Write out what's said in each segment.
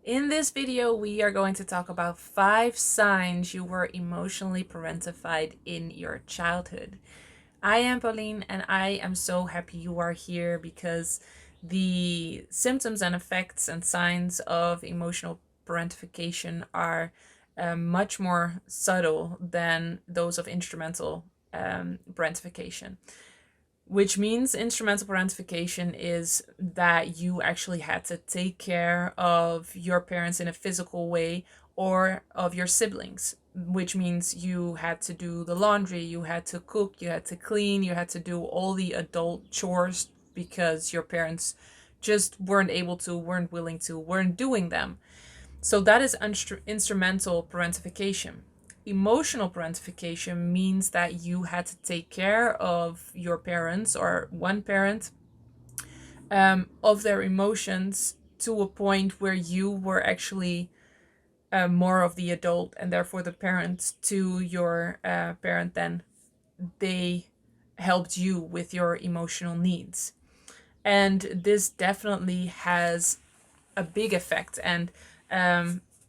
In this video, we are going to talk about 5 signs you were emotionally parentified in your childhood. I am Pauline, and I am so happy you are here because the symptoms and effects and signs of emotional parentification are much more subtle than those of instrumental parentification. Which means instrumental parentification is that you actually had to take care of your parents in a physical way or of your siblings, which means you had to do the laundry, you had to cook, you had to clean, you had to do all the adult chores because your parents just weren't able to, weren't willing to, weren't doing them. So that is instrumental parentification. Emotional parentification means that you had to take care of your parents or one parent of their emotions to a point where you were actually more of the adult and therefore the parent to your parent. Then they helped you with your emotional needs. And this definitely has a big effect, and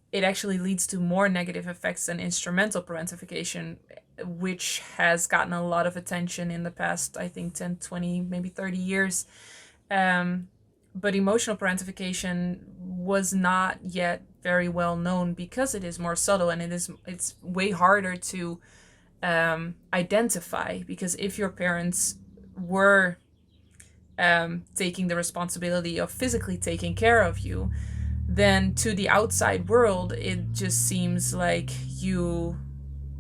it actually leads to more negative effects than instrumental parentification, which has gotten a lot of attention in the past, I think 10, 20, maybe 30 years. But emotional parentification was not yet very well known because it is more subtle, and it's way harder to identify, because if your parents were taking the responsibility of physically taking care of you, then to the outside world, it just seems like you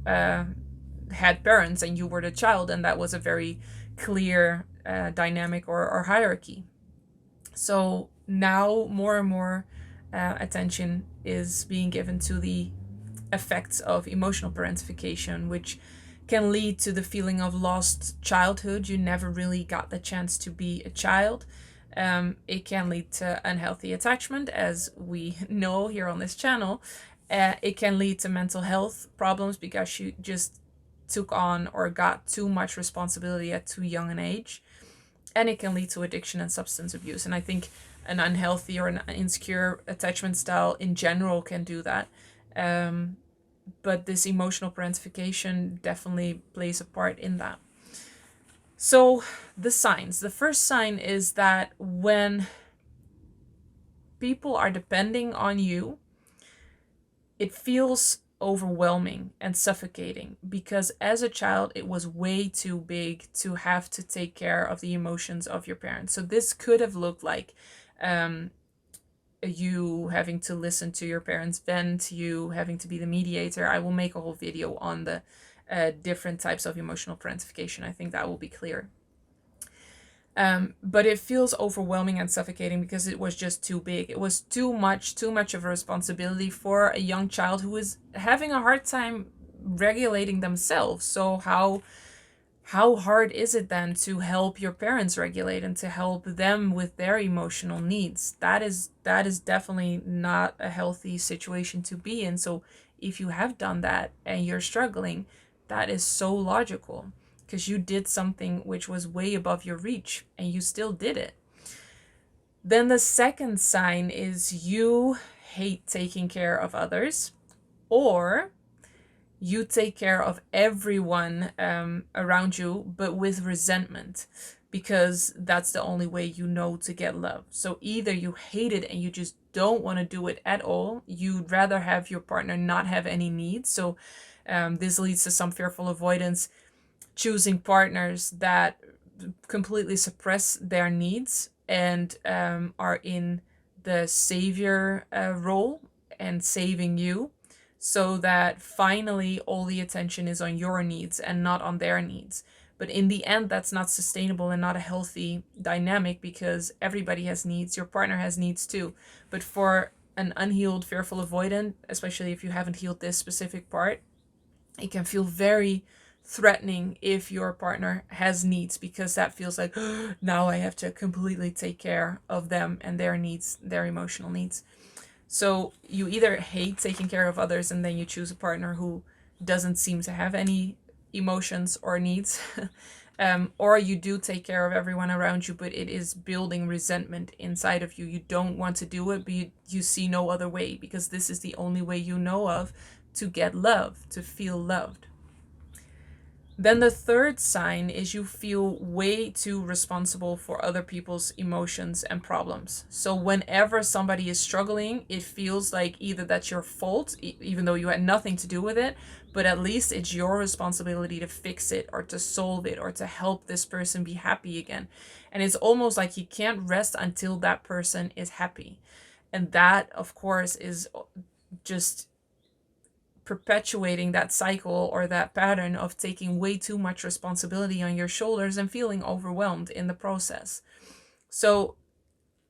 had parents and you were the child, and that was a very clear dynamic or hierarchy. So now more and more attention is being given to the effects of emotional parentification, which can lead to the feeling of lost childhood. You never really got the chance to be a child. It can lead to unhealthy attachment, as we know here on this channel. It can lead to mental health problems because you just took on or got too much responsibility at too young an age. And it can lead to addiction and substance abuse. And I think an unhealthy or an insecure attachment style in general can do that. But this emotional parentification definitely plays a part in that. So the signs. The first sign is that when people are depending on you, it feels overwhelming and suffocating, because as a child it was way too big to have to take care of the emotions of your parents. So this could have looked like you having to listen to your parents vent, you having to be the mediator. I will make a whole video on the different types of emotional parentification. I think that will be clear. But it feels overwhelming and suffocating because it was just too big. It was too much of a responsibility for a young child who is having a hard time regulating themselves. So how hard is it then to help your parents regulate and to help them with their emotional needs? That is definitely not a healthy situation to be in. So if you have done that and you're struggling, that is so logical, because you did something which was way above your reach and you still did it. Then the second sign is you hate taking care of others, or you take care of everyone around you, but with resentment, because that's the only way you know to get love. So either you hate it and you just don't want to do it at all. You'd rather have your partner not have any needs. So this leads to some fearful avoidance, choosing partners that completely suppress their needs and are in the savior role and saving you, so that finally all the attention is on your needs and not on their needs. But in the end, that's not sustainable and not a healthy dynamic, because everybody has needs. Your partner has needs too. But for an unhealed, fearful avoidant, especially if you haven't healed this specific part, it can feel very threatening if your partner has needs, because that feels like, oh, now I have to completely take care of them and their needs, their emotional needs. So you either hate taking care of others and then you choose a partner who doesn't seem to have any emotions or needs, Or you do take care of everyone around you, but it is building resentment inside of you. You don't want to do it, but you see no other way because this is the only way you know of to get love, to feel loved. Then the third sign is you feel way too responsible for other people's emotions and problems. So whenever somebody is struggling, it feels like either that's your fault, even though you had nothing to do with it, but at least it's your responsibility to fix it or to solve it or to help this person be happy again. And it's almost like you can't rest until that person is happy. And that, of course, is just perpetuating that cycle or that pattern of taking way too much responsibility on your shoulders and feeling overwhelmed in the process. So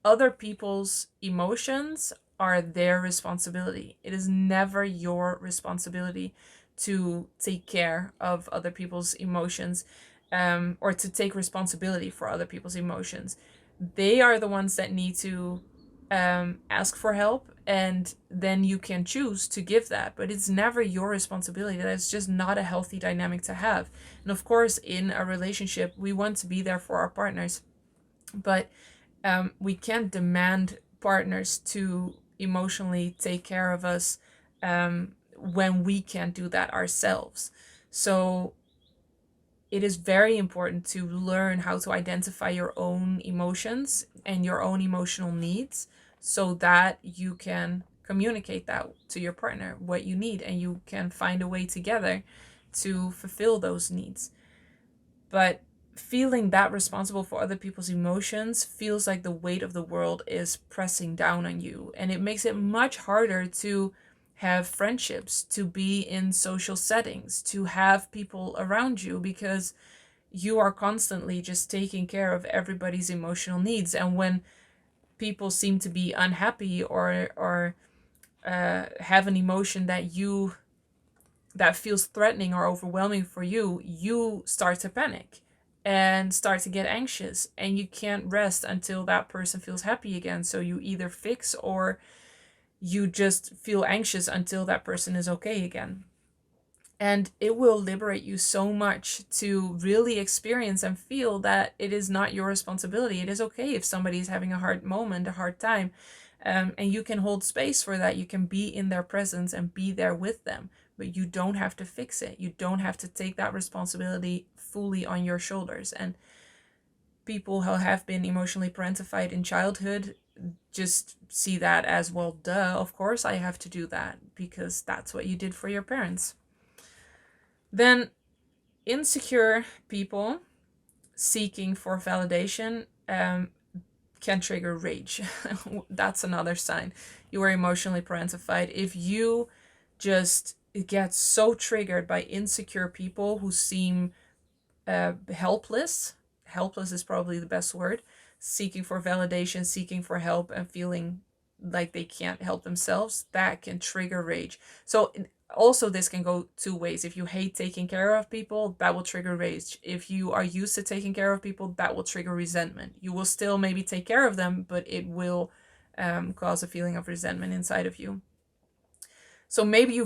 other people's emotions are their responsibility. It is never your responsibility to take care of other people's emotions, or to take responsibility for other people's emotions. They are the ones that need to ask for help, and then you can choose to give that, but it's never your responsibility. That's just not a healthy dynamic to have. And of course, in a relationship, we want to be there for our partners, but we can't demand partners to emotionally take care of us when we can't do that ourselves. So it is very important to learn how to identify your own emotions and your own emotional needs so that you can communicate that to your partner, what you need, and you can find a way together to fulfill those needs. But feeling that responsible for other people's emotions feels like the weight of the world is pressing down on you, and it makes it much harder to have friendships, to be in social settings, to have people around you, because you are constantly just taking care of everybody's emotional needs. And when people seem to be unhappy or have an emotion that feels threatening or overwhelming for you, you start to panic and start to get anxious, and you can't rest until that person feels happy again. So you either fix or you just feel anxious until that person is okay again. And it will liberate you so much to really experience and feel that it is not your responsibility. It is okay if somebody is having a hard moment, a hard time, and you can hold space for that. You can be in their presence and be there with them, but you don't have to fix it. You don't have to take that responsibility fully on your shoulders. And people who have been emotionally parentified in childhood just see that as, well, duh, of course I have to do that because that's what you did for your parents. Then insecure people seeking for validation can trigger rage. That's another sign you are emotionally parentified. If you just get so triggered by insecure people who seem helpless is probably the best word, seeking for validation, seeking for help, and feeling like they can't help themselves, that can trigger rage. So also this can go two ways. If you hate taking care of people, that will trigger rage. If you are used to taking care of people, that will trigger resentment. You will still maybe take care of them, but it will cause a feeling of resentment inside of you. So maybe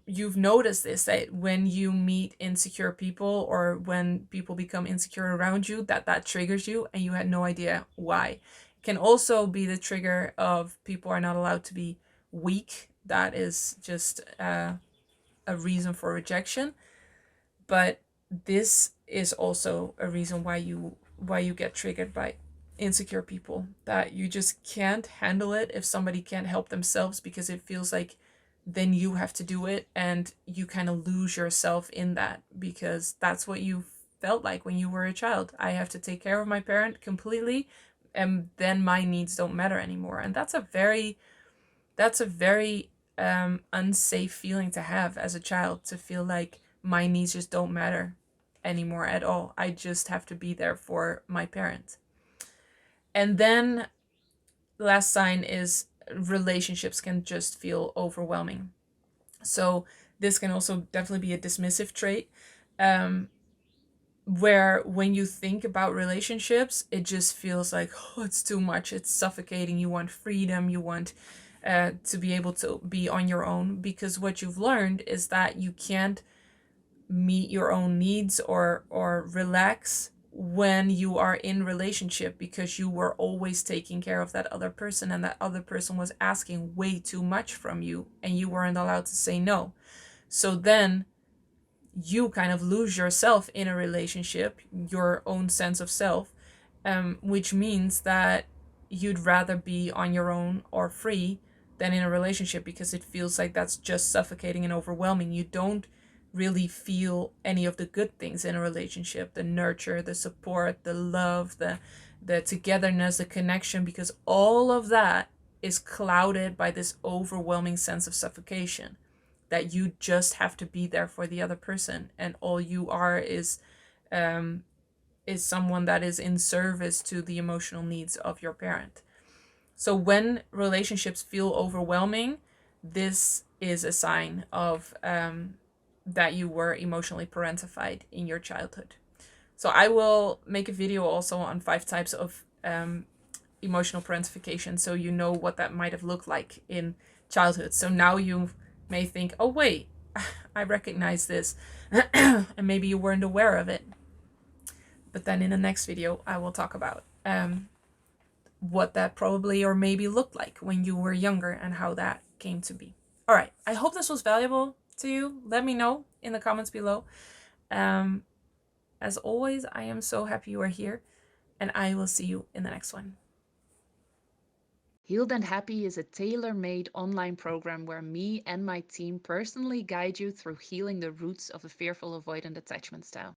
you've noticed this, that when you meet insecure people or when people become insecure around you, that triggers you and you had no idea why. It can also be the trigger of people are not allowed to be weak. That is just a reason for rejection. But this is also a reason why you get triggered by insecure people, that you just can't handle it if somebody can't help themselves, because it feels like then you have to do it, and you kind of lose yourself in that, because that's what you felt like when you were a child. I have to take care of my parent completely, and then my needs don't matter anymore. And that's a very unsafe feeling to have as a child, to feel like my needs just don't matter anymore at all. I just have to be there for my parent. And then the last sign is relationships can just feel overwhelming. So this can also definitely be a dismissive trait, where when you think about relationships, it just feels like, oh, it's too much, it's suffocating. You want freedom, you want to be able to be on your own, because what you've learned is that you can't meet your own needs or relax when you are in relationship, because you were always taking care of that other person, and that other person was asking way too much from you and you weren't allowed to say no. So then you kind of lose yourself in a relationship, your own sense of self, which means that you'd rather be on your own or free than in a relationship, because it feels like that's just suffocating and overwhelming. You don't really feel any of the good things in a relationship, the nurture, the support, the love, the togetherness, the connection, because all of that is clouded by this overwhelming sense of suffocation, that you just have to be there for the other person, and all you are is someone that is in service to the emotional needs of your parent. So when relationships feel overwhelming, this is a sign of that you were emotionally parentified in your childhood. So I will make a video also on 5 types of emotional parentification, so you know what that might have looked like in childhood. So now you may think, oh wait, I recognize this, and maybe you weren't aware of it. But then in the next video, I will talk about what that probably or maybe looked like when you were younger and how that came to be. All right, I hope this was valuable to you. Let me know in the comments below. As always, I am so happy you are here, and I will see you in the next one. Healed and Happy is a tailor-made online program where me and my team personally guide you through healing the roots of a fearful avoidant attachment style.